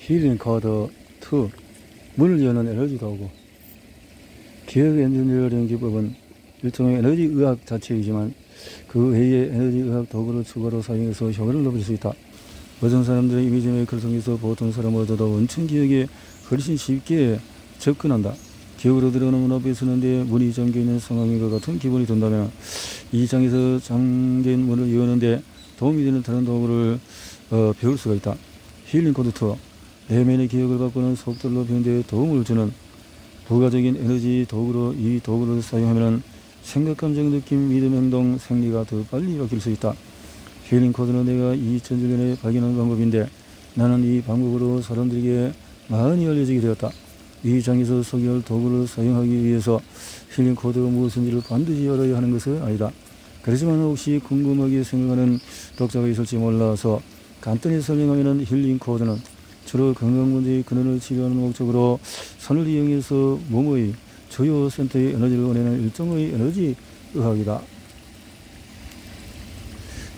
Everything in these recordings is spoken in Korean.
힐링 코드 2 문을 여는 에너지 도구. 기억 엔지니어링 기법은 일종의 에너지 의학 자체이지만 그 외의 에너지 의학 도구를 추가로 사용해서 효과를 높일 수 있다. 어떤 사람들의 이미지 메이커를 통해서 보통 사람보다도 원천 기억에 훨씬 쉽게 접근한다. 기억으로 들어오는 문 앞에 서는데 문이 잠겨있는 상황인 것 같은 기분이 든다면 이 장에서 잠긴 문을 여는데 도움이 되는 다른 도구를 배울 수가 있다. 힐링 코드 2 내면의 기억을 바꾸는 속도를 높이는 데 도움을 주는 부가적인 에너지 도구로 이 도구를 사용하면 생각, 감정, 느낌, 믿음, 행동, 생리가 더 빨리 바뀔 수 있다. 힐링 코드는 내가 2007년에 발견한 방법인데 나는 이 방법으로 사람들에게 많이 알려지게 되었다. 이 장에서 소개할 도구를 사용하기 위해서 힐링 코드가 무엇인지를 반드시 알아야 하는 것은 아니다. 그렇지만 혹시 궁금하게 생각하는 독자가 있을지 몰라서 간단히 설명하면 힐링 코드는 주로 건강 문제의 근원을 치료하는 목적으로 손을 이용해서 몸의 주요 센터의 에너지를 원하는 일종의 에너지 의학이다.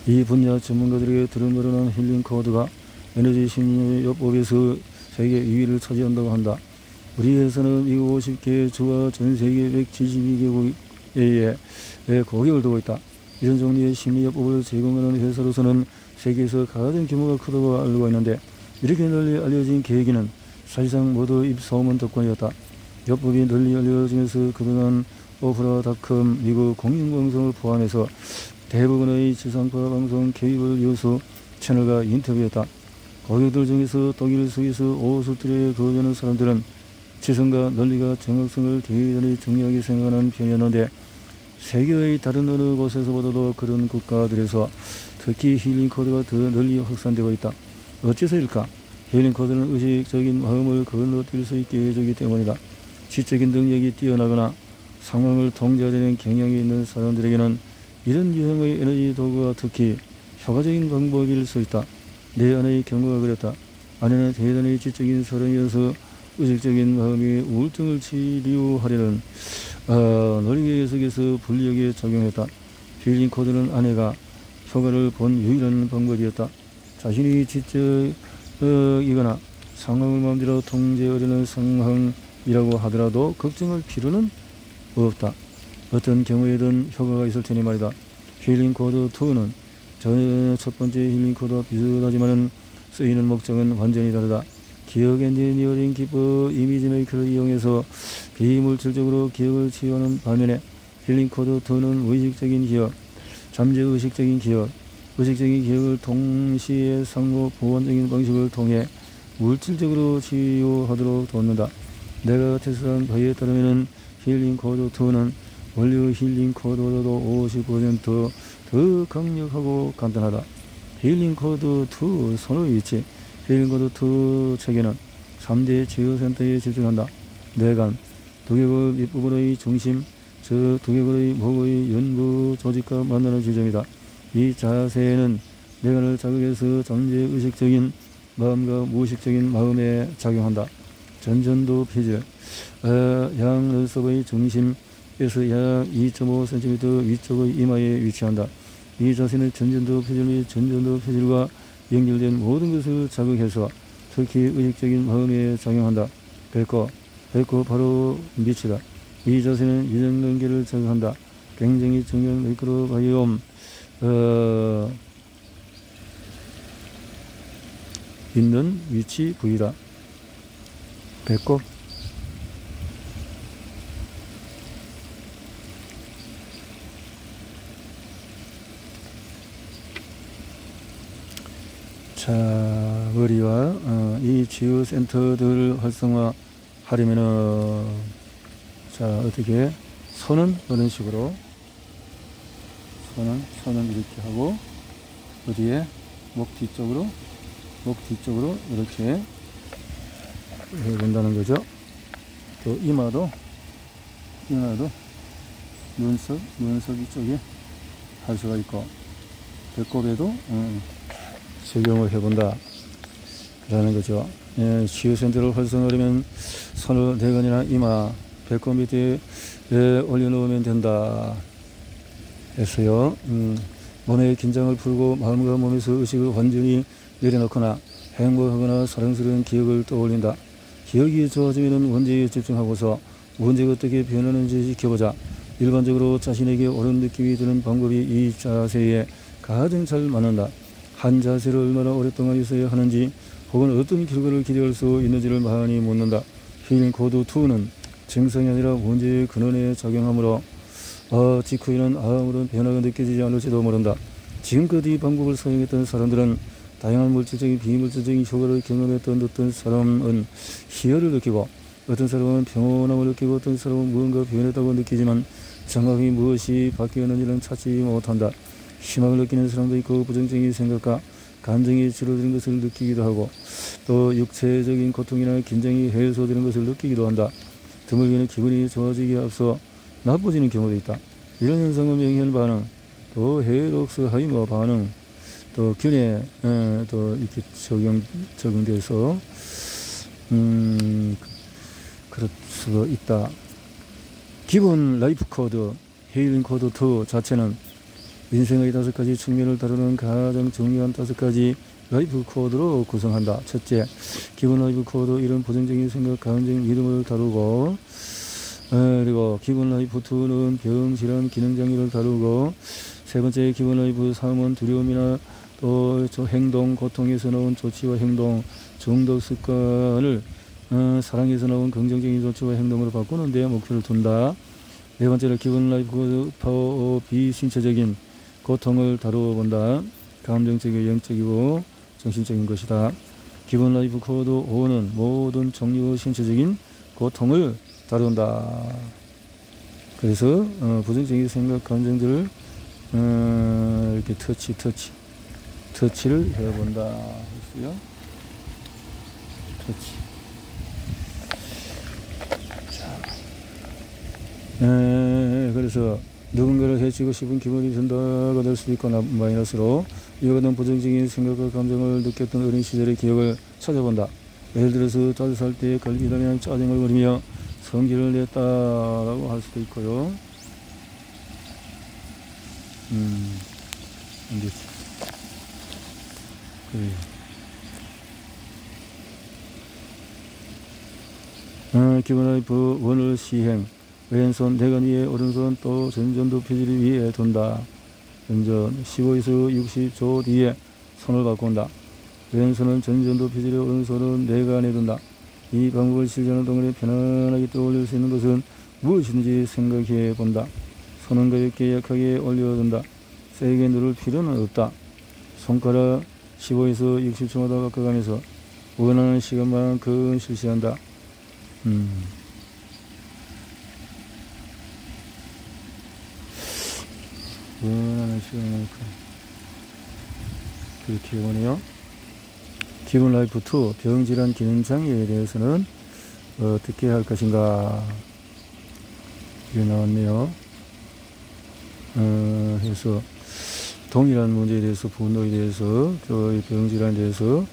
이 분야 전문가들에게 들어모르는 힐링 코드가 에너지 심리요법에서 세계 2위를 차지한다고 한다. 우리 회사는 미국 50개 주와 전 세계 172개국에 고객을 두고 있다. 이런 종류의 심리요법을 제공하는 회사로서는 세계에서 가장 규모가 크다고 알고 있는데 이렇게 널리 알려진 계기는 사실상 모두 입소문 덕분이었다. 요법이 널리 알려지면서 그동안 오프라닷컴 미국 공영방송을 포함해서 대부분의 지상파 방송 케이블 뉴스 채널과 인터뷰했다. 고객들 중에서 독일, 스위스, 오스트리아에 거주하는 사람들은 지성과 논리가 정확성을 대단히 중요하게 생각하는 편이었는데 세계의 다른 어느 곳에서보다도 그런 국가들에서 특히 힐링 코드가 더 널리 확산되고 있다. 어째서일까? 힐링 코드는 의식적인 마음을 건너뛸 수 있게 해주기 때문이다. 지적인 능력이 뛰어나거나 상황을 통제하려는 경향이 있는 사람들에게는 이런 유형의 에너지 도구가 특히 효과적인 방법일 수 있다. 내 아내의 경우가 그랬다. 아내는 대단히 지적인 사람이어서 의식적인 마음의 우울증을 치료하려는 논리 계속해서 불리하게 작용했다. 힐링 코드는 아내가 효과를 본 유일한 방법이었다. 자신이 지적이거나 상황을 마음대로 통제하려는 상황이라고 하더라도 걱정할 필요는 없다. 어떤 경우에든 효과가 있을 테니 말이다. 힐링 코드 2는 첫 번째 힐링 코드와 비슷하지만 쓰이는 목적은 완전히 다르다. 기억 엔지니어링 기법 이미지 메이커를 이용해서 비물질적으로 기억을 치유하는 반면에 힐링 코드 2는 의식적인 기억, 잠재의식적인 기억, 의식적인 기억을 동시에 상호 보완적인 방식을 통해 물질적으로 치유하도록 돕는다. 내가 테스트한 바에 따르면 힐링 코드 2는 원료 힐링 코드보다도 50% 더 강력하고 간단하다. 힐링 코드 2 손의 위치. 힐링 코드 2 체계는 3대 치유 센터에 집중한다. 뇌간, 두개골 밑부분의 중심, 저 두개골의 목의 연부 조직과 만나는 지점이다. 이 자세는 뇌간을 자극해서 잠재의식적인 마음과 무의식적인 마음에 작용한다. 전전두 피질, 양 눈썹의 중심에서 약 2.5cm 위쪽의 이마에 위치한다. 이 자세는 전전두 피질 및 전전두 피질과 연결된 모든 것을 자극해서 특히 의식적인 마음에 작용한다. 배꼽 바로 밑이다. 이 자세는 유전관계를 자극한다. 굉장히 중요한 마이크로바이옴 있는 위치 부위다. 배꼽. 자, 머리와 이 치유 센터들을 활성화하려면은 자, 어떻게 손은 이런 식으로 손은 이렇게 하고 어디에 목 뒤쪽으로 이렇게 해야 된다는 거죠. 또 이마도 눈썹 이쪽에 할 수가 있고 배꼽에도 적용을 해본다 라는 거죠. 예, 치유센터를 활성화하려면 손을 뇌간이나 이마, 배꼽 밑에 올려놓으면 된다 했어요. 몸의 긴장을 풀고 마음과 몸에서 의식을 완전히 내려놓거나 행복하거나 사랑스러운 기억을 떠올린다. 기억이 좋아지면 원죄에 집중하고서 원죄가 어떻게 변하는지 지켜보자. 일반적으로 자신에게 옳은 느낌이 드는 방법이 이 자세에 가장 잘 맞는다. 한 자세를 얼마나 오랫동안 있어야 하는지 혹은 어떤 결과를 기대할 수 있는지를 많이 묻는다. 힐링 코드 2는 증상이 아니라 원죄의 근원에 작용하므로 직후에는 아무런 변화가 느껴지지 않을지도 모른다. 지금껏 이 방법을 사용했던 사람들은 다양한 물질적인 비물질적인 효과를 경험했던 어떤 사람은 희열을 느끼고 어떤 사람은 평온함을 느끼고 어떤 사람은 무언가 변했다고 느끼지만 정확히 무엇이 바뀌었는지는 찾지 못한다. 희망을 느끼는 사람도 있고 부정적인 생각과 감정이 줄어드는 것을 느끼기도 하고 또 육체적인 고통이나 긴장이 해소되는 것을 느끼기도 한다. 드물게는 기분이 좋아지기에 앞서 나빠지는 경우도 있다. 이런 현상은 명현 반응, 또 헤록스 하이머 반응, 또 균에 또 이렇게 적용돼서 그럴 수가 있다. 기본 라이프 코드 힐링 코드 2 자체는 인생의 5가지 측면을 다루는 가장 중요한 5가지 라이프 코드로 구성한다. 첫째, 기본 라이프 코드 이런 부정적인 생각, 감정, 믿음을 다루고 그리고 기본 라이프 2는 병, 질환, 기능장애를 다루고 세 번째 기본 라이프 3은 두려움이나 또 행동, 고통에서 나온 조치와 행동, 중독 습관을 사랑에서 나온 긍정적인 조치와 행동으로 바꾸는 데 목표를 둔다. 네 번째로 기본 라이프 파워 비신체적인 고통을 다루어 본다. 감정적이고 영적이고 정신적인 것이다. 기본 라이프 코드 5는 모든 종류의 신체적인 고통을 다룬다. 그래서 부정적인 생각, 감정들을 이렇게 터치를 해본다. 했어요. 터치. 그래서 누군가를 해치고 싶은 기분이 든다가 될 수도 있고 마이너스로 이와 같은 부정적인 생각과 감정을 느꼈던 어린 시절의 기억을 찾아본다. 예를 들어서 자주 살 때 걸리다면 짜증을 부리며 성질을 냈다라고 할 수도 있고요. 안 되지. 그래. 기본 라이프 원을 시행. 왼손 내관 위에 오른손 또 전전도 표지를 위에 둔다. 전전 15에서 60초 뒤에 손을 바꾼다. 왼손은 전전도 표지를 오른손은 내관에 둔다. 이 방법을 실천하는 동안에 편안하게 떠올릴 수 있는 것은 무엇인지 생각해 본다. 손은 가볍게 약하게 올려둔다. 세게 누를 필요는 없다. 손가락 15에서 60초마다 바꿔가면서 원하는 시간만큼 실시한다. 원하는 시간만큼 그렇게 원해요. 기본 라이프 2 병질환 기능장애에 대해서는 어떻게 할 것인가 이게 나왔네요. 해서 동일한 문제에 대해서 분노에 대해서 또 병질환에 대해서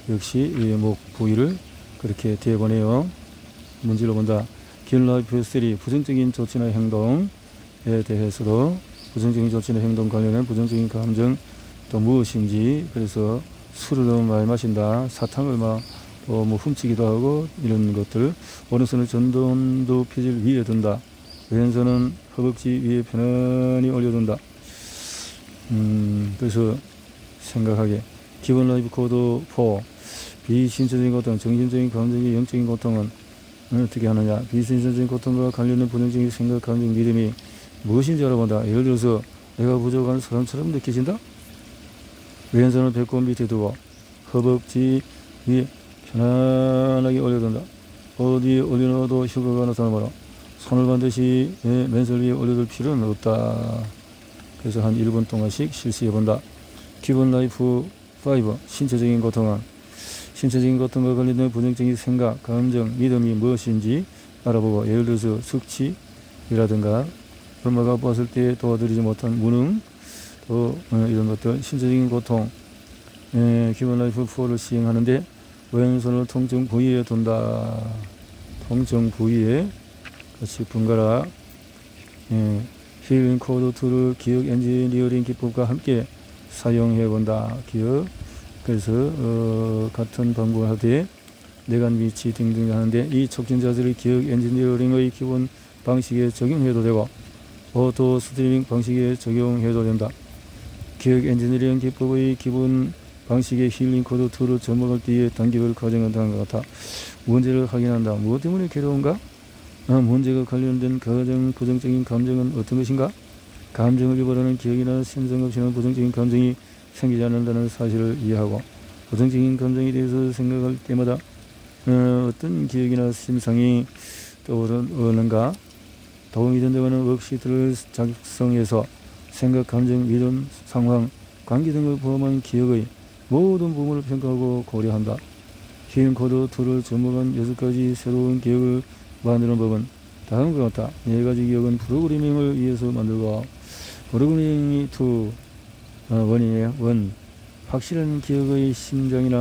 역시 이 목 부위를 그렇게 대보내요. 문제로 본다. 기본 라이프 3 부정적인 조치나 행동에 대해서도 부정적인 조치나 행동 관련된 부정적인 감정 또 무엇인지 그래서 술을 너무 많이 마신다. 사탕을 막 뭐 훔치기도 하고 이런 것들. 오른손을 전동도 표지를 위에 둔다. 왼손은 허벅지 위에 편안히 올려둔다. 그래서 생각하게. 기본 라이프 코드 4 비신체적인 고통, 정신적인 감정의 영적인 고통은 어떻게 하느냐. 비신체적인 고통과 관련된 부정적인 생각, 감정, 믿음이 무엇인지 알아본다. 예를 들어서 내가 부족한 사람처럼 느껴진다. 왼손을 배꼽 밑에 두고 허벅지 위에 편안하게 올려둔다. 어디에 올려놔도 효과가 나타나므로 손을 반드시 맨살 위에 올려둘 필요는 없다. 그래서 한 1분 동안씩 실시해본다. 기본 라이프 5 신체적인 고통은 신체적인 고통과 관련된 부정적인 생각, 감정, 믿음이 무엇인지 알아보고 예를 들어서 숙취라든가 엄마가 아팠을 때 도와드리지 못한 무능 또 이런 것들 신체적인 고통 기본 라이프 4를 시행하는데 왼손을 통증 부위에 둔다. 통증 부위에 같이 번갈아 힐링 코드 2를 기억 엔지니어링 기법과 함께 사용해 본다. 기억 그래서 같은 방법을 하되 내관 위치 등등 하는데 이 촉진 자세를 기억 엔지니어링의 기본 방식에 적용해도 되고 오토 스트리밍 방식에 적용해도 된다. 기억 엔지니어링 기법의 기본 방식의 힐링 코드 2를 접목할 때의 단계를 가정한다는 것 같아. 문제를 확인한다. 무엇 때문에 괴로운가? 문제가 관련된 가장 부정적인 감정은 어떤 것인가? 감정을 유발하는 기억이나 심상 없이는 부정적인 감정이 생기지 않는다는 사실을 이해하고 부정적인 감정에 대해서 생각할 때마다 어떤 기억이나 심상이 떠오르는가? 도움이 된다고는 워크시트를 작성해서 생각, 감정, 믿음, 상황, 관계 등을 포함한 기억의 모든 부분을 평가하고 고려한다. 힐링 코드 2를 접목한 6가지 새로운 기억을 만드는 법은 다음과 같다. 4가지 기억은 프로그래밍을 위해서 만들고 프로그래밍이 2, 원이에요. 원, 확실한 기억의 심장이나